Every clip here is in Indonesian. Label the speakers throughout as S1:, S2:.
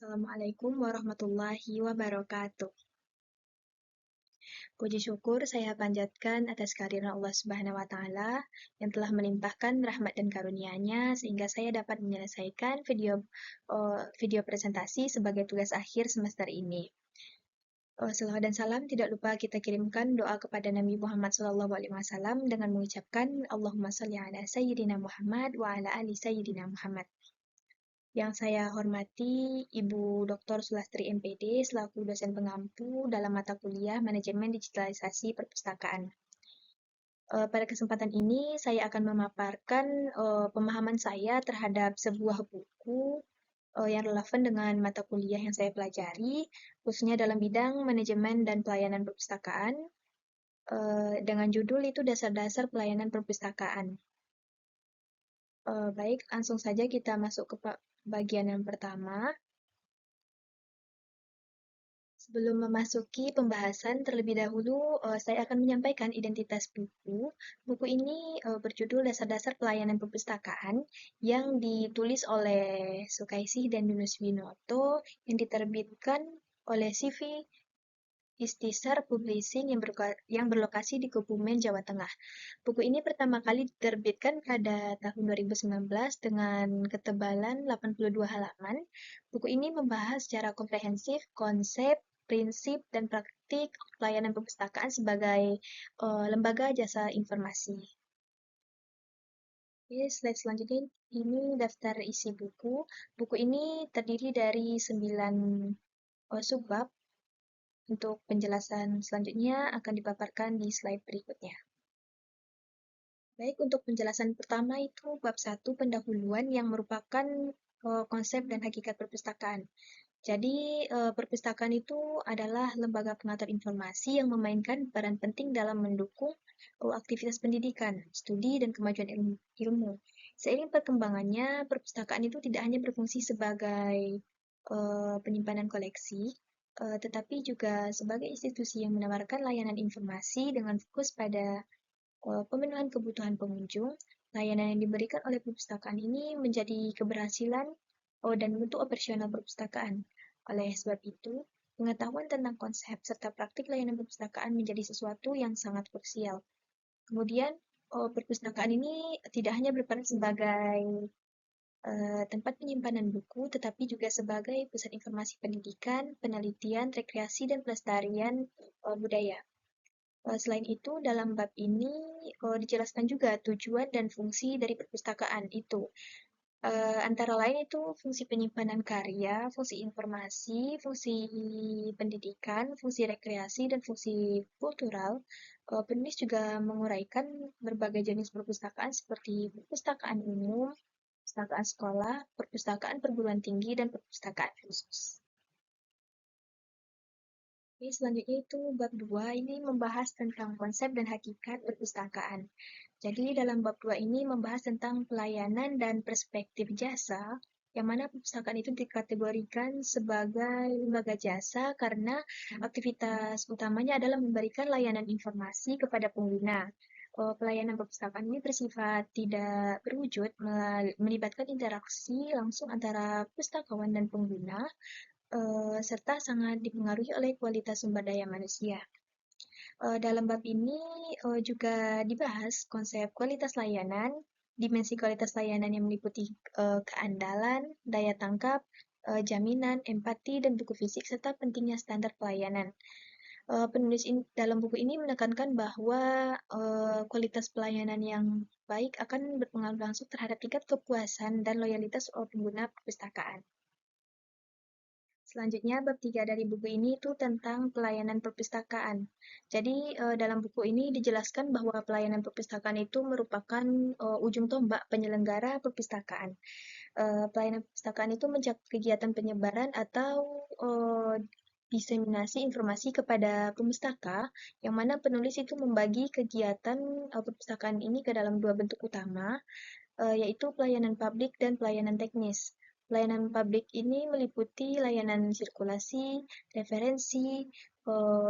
S1: Assalamualaikum warahmatullahi wabarakatuh. Puji syukur saya panjatkan atas kehadiran Allah Subhanahu wa Ta'ala yang telah melimpahkan rahmat dan karunia-Nya sehingga saya dapat menyelesaikan video presentasi sebagai tugas akhir semester ini. Selawat dan salam tidak lupa kita kirimkan doa kepada Nabi Muhammad SAW dengan mengucapkan Allahumma sholli ala Sayyidina Muhammad wa ala ali Sayyidina Muhammad. Yang saya hormati Ibu Dr. Sulastri MPD selaku dosen pengampu dalam mata kuliah Manajemen Digitalisasi Perpustakaan. Pada kesempatan ini saya akan memaparkan pemahaman saya terhadap sebuah buku yang relevan dengan mata kuliah yang saya pelajari, khususnya dalam bidang manajemen dan pelayanan perpustakaan, dengan judul itu Dasar-Dasar Pelayanan Perpustakaan. Baik, langsung saja kita masuk ke bagian yang pertama. Sebelum memasuki pembahasan, terlebih dahulu saya akan menyampaikan identitas buku. Buku ini berjudul Dasar-Dasar Pelayanan Perpustakaan yang ditulis oleh Sukaisih dan Yunus Winoto yang diterbitkan oleh CV Istisar Publishing yang berlokasi di Kebumen, Jawa Tengah. Buku ini pertama kali diterbitkan pada tahun 2019 dengan ketebalan 82 halaman. Buku ini membahas secara komprehensif konsep, prinsip, dan praktik pelayanan perpustakaan sebagai lembaga jasa informasi. Oke, slide selanjutnya ini daftar isi buku. Buku ini terdiri dari 9 subbab. Untuk penjelasan selanjutnya akan dipaparkan di slide berikutnya. Baik, untuk penjelasan pertama itu bab 1 pendahuluan yang merupakan konsep dan hakikat perpustakaan. Jadi, perpustakaan itu adalah lembaga pengatur informasi yang memainkan peran penting dalam mendukung aktivitas pendidikan, studi, dan kemajuan ilmu. Seiring perkembangannya, perpustakaan itu tidak hanya berfungsi sebagai penyimpanan koleksi, tetapi juga sebagai institusi yang menawarkan layanan informasi dengan fokus pada pemenuhan kebutuhan pengunjung. Layanan yang diberikan oleh perpustakaan ini menjadi keberhasilan dan bentuk operasional perpustakaan. Oleh sebab itu, pengetahuan tentang konsep serta praktik layanan perpustakaan menjadi sesuatu yang sangat krusial. Kemudian, perpustakaan ini tidak hanya berperan sebagai tempat penyimpanan buku, tetapi juga sebagai pusat informasi pendidikan, penelitian, rekreasi, dan pelestarian budaya. Selain itu, dalam bab ini dijelaskan juga tujuan dan fungsi dari perpustakaan itu. Antara lain itu fungsi penyimpanan karya, fungsi informasi, fungsi pendidikan, fungsi rekreasi, dan fungsi kultural. Penulis juga menguraikan berbagai jenis perpustakaan seperti perpustakaan umum, perpustakaan sekolah, perpustakaan perguruan tinggi, dan perpustakaan khusus. Oke, selanjutnya itu bab 2 ini membahas tentang konsep dan hakikat perpustakaan. Jadi dalam bab 2 ini membahas tentang pelayanan dan perspektif jasa, yang mana perpustakaan itu dikategorikan sebagai lembaga jasa karena aktivitas utamanya adalah memberikan layanan informasi kepada pengguna. Pelayanan perpustakaan ini bersifat tidak berwujud, melibatkan interaksi langsung antara pustakawan dan pengguna, serta sangat dipengaruhi oleh kualitas sumber daya manusia. Dalam bab ini juga dibahas konsep kualitas layanan, dimensi kualitas layanan yang meliputi keandalan, daya tangkap, jaminan, empati, dan buku fisik, serta pentingnya standar pelayanan. Penulis dalam buku ini menekankan bahwa kualitas pelayanan yang baik akan berpengaruh langsung terhadap tingkat kepuasan dan loyalitas pengguna perpustakaan. Selanjutnya, bab 3 dari buku ini itu tentang pelayanan perpustakaan. Jadi, dalam buku ini dijelaskan bahwa pelayanan perpustakaan itu merupakan ujung tombak penyelenggara perpustakaan. Pelayanan perpustakaan itu mencakup kegiatan penyebaran atau diseminasi informasi kepada pemustaka, yang mana penulis itu membagi kegiatan perpustakaan ini ke dalam dua bentuk utama, yaitu pelayanan publik dan pelayanan teknis. Pelayanan publik ini meliputi layanan sirkulasi, referensi,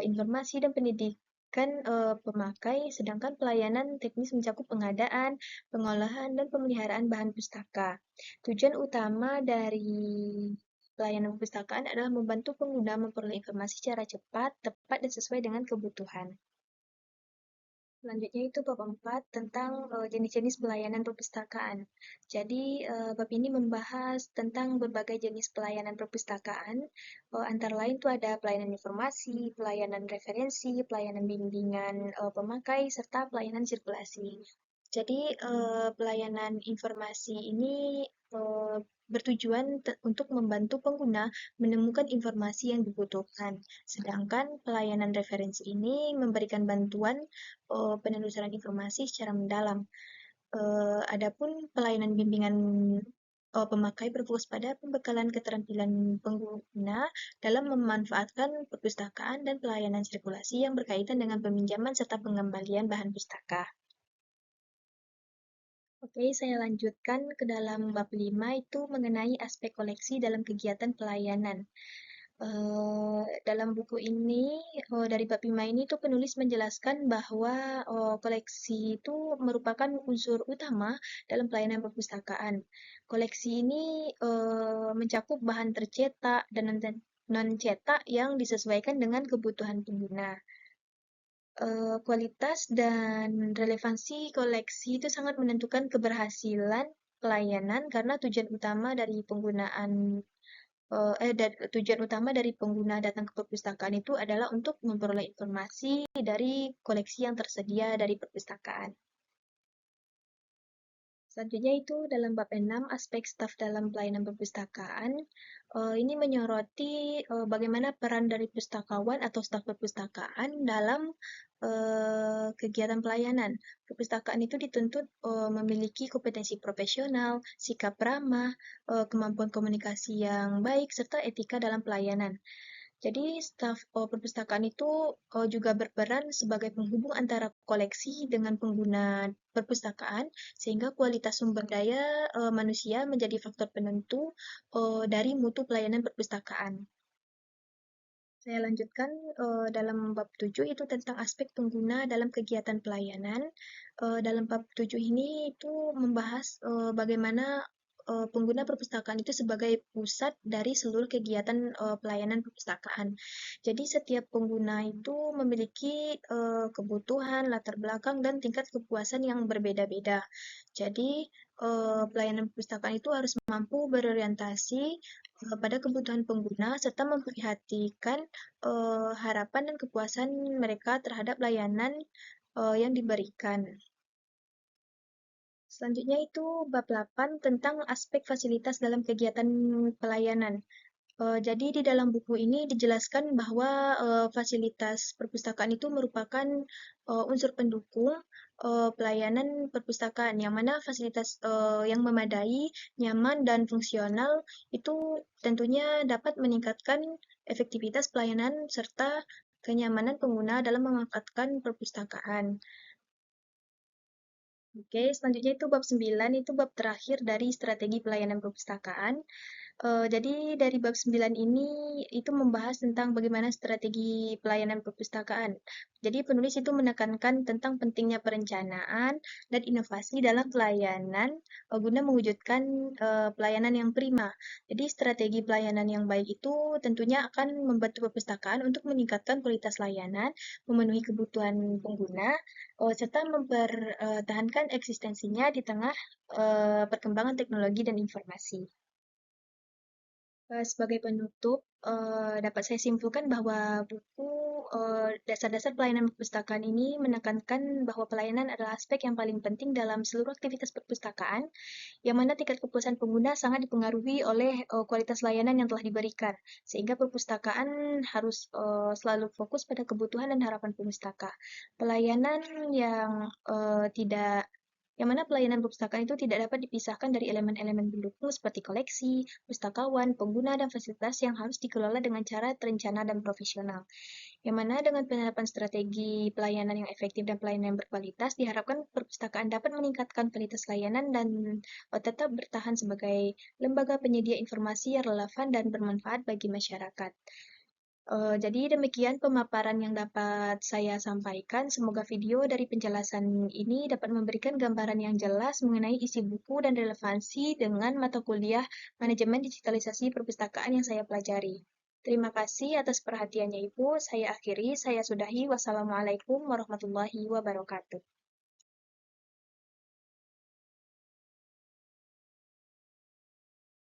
S1: informasi, dan pendidikan pemakai, sedangkan pelayanan teknis mencakup pengadaan, pengolahan, dan pemeliharaan bahan pustaka. Tujuan utama dari pelayanan perpustakaan adalah membantu pengguna memperoleh informasi secara cepat, tepat, dan sesuai dengan kebutuhan. Selanjutnya itu bab 4 tentang jenis-jenis pelayanan perpustakaan. Jadi, bab ini membahas tentang berbagai jenis pelayanan perpustakaan. Antara lain itu ada pelayanan informasi, pelayanan referensi, pelayanan bimbingan pemakai, serta pelayanan sirkulasi. Jadi, pelayanan informasi ini eh, bertujuan untuk membantu pengguna menemukan informasi yang dibutuhkan. Sedangkan pelayanan referensi ini memberikan bantuan penelusuran informasi secara mendalam. Adapun pelayanan bimbingan pemakai berfokus pada pembekalan keterampilan pengguna dalam memanfaatkan perpustakaan dan pelayanan sirkulasi yang berkaitan dengan peminjaman serta pengembalian bahan pustaka. Oke, saya lanjutkan ke dalam bab 5 itu mengenai aspek koleksi dalam kegiatan pelayanan. Dalam buku ini, dari bab 5 ini tuh penulis menjelaskan bahwa koleksi itu merupakan unsur utama dalam pelayanan perpustakaan. Koleksi ini mencakup bahan tercetak dan non-cetak yang disesuaikan dengan kebutuhan pengguna. Kualitas dan relevansi koleksi itu sangat menentukan keberhasilan pelayanan karena tujuan utama dari pengguna datang ke perpustakaan itu adalah untuk memperoleh informasi dari koleksi yang tersedia dari perpustakaan. Selanjutnya itu dalam bab 6 aspek staf dalam pelayanan perpustakaan. Ini menyoroti bagaimana peran dari pustakawan atau staf perpustakaan dalam kegiatan pelayanan. Perpustakaan itu dituntut memiliki kompetensi profesional, sikap ramah, kemampuan komunikasi yang baik, serta etika dalam pelayanan. Jadi, staf perpustakaan itu juga berperan sebagai penghubung antara koleksi dengan pengguna perpustakaan, sehingga kualitas sumber daya manusia menjadi faktor penentu dari mutu pelayanan perpustakaan. Saya lanjutkan dalam bab 7 itu tentang aspek pengguna dalam kegiatan pelayanan. Dalam bab 7 ini itu membahas bagaimana pengguna perpustakaan itu sebagai pusat dari seluruh kegiatan pelayanan perpustakaan. Jadi setiap pengguna itu memiliki kebutuhan, latar belakang, dan tingkat kepuasan yang berbeda-beda. Jadi pelayanan perpustakaan itu harus mampu berorientasi pada kebutuhan pengguna serta memperhatikan harapan dan kepuasan mereka terhadap layanan yang diberikan. Selanjutnya itu bab 8 tentang aspek fasilitas dalam kegiatan pelayanan. Jadi di dalam buku ini dijelaskan bahwa fasilitas perpustakaan itu merupakan unsur pendukung pelayanan perpustakaan, yang mana fasilitas yang memadai, nyaman, dan fungsional itu tentunya dapat meningkatkan efektivitas pelayanan serta kenyamanan pengguna dalam memanfaatkan perpustakaan. Oke, selanjutnya itu bab 9 itu bab terakhir dari strategi pelayanan perpustakaan. Jadi dari bab 9 ini itu membahas tentang bagaimana strategi pelayanan perpustakaan. Jadi penulis itu menekankan tentang pentingnya perencanaan dan inovasi dalam pelayanan guna mewujudkan pelayanan yang prima. Jadi strategi pelayanan yang baik itu tentunya akan membantu perpustakaan untuk meningkatkan kualitas layanan, memenuhi kebutuhan pengguna, serta mempertahankan eksistensinya di tengah perkembangan teknologi dan informasi. Sebagai penutup, dapat saya simpulkan bahwa buku Dasar-Dasar Pelayanan Perpustakaan ini menekankan bahwa pelayanan adalah aspek yang paling penting dalam seluruh aktivitas perpustakaan, yang mana tingkat kepuasan pengguna sangat dipengaruhi oleh kualitas layanan yang telah diberikan, sehingga perpustakaan harus selalu fokus pada kebutuhan dan harapan pemustaka. Pelayanan yang mana pelayanan perpustakaan itu tidak dapat dipisahkan dari elemen-elemen pendukung seperti koleksi, pustakawan, pengguna, dan fasilitas yang harus dikelola dengan cara terencana dan profesional. Yang mana dengan penerapan strategi pelayanan yang efektif dan pelayanan yang berkualitas, diharapkan perpustakaan dapat meningkatkan kualitas layanan dan tetap bertahan sebagai lembaga penyedia informasi yang relevan dan bermanfaat bagi masyarakat. Jadi demikian pemaparan yang dapat saya sampaikan. Semoga video dari penjelasan ini dapat memberikan gambaran yang jelas mengenai isi buku dan relevansi dengan mata kuliah Manajemen Digitalisasi Perpustakaan yang saya pelajari. Terima kasih atas perhatiannya, Ibu. Saya akhiri, saya sudahi. Wassalamualaikum warahmatullahi wabarakatuh.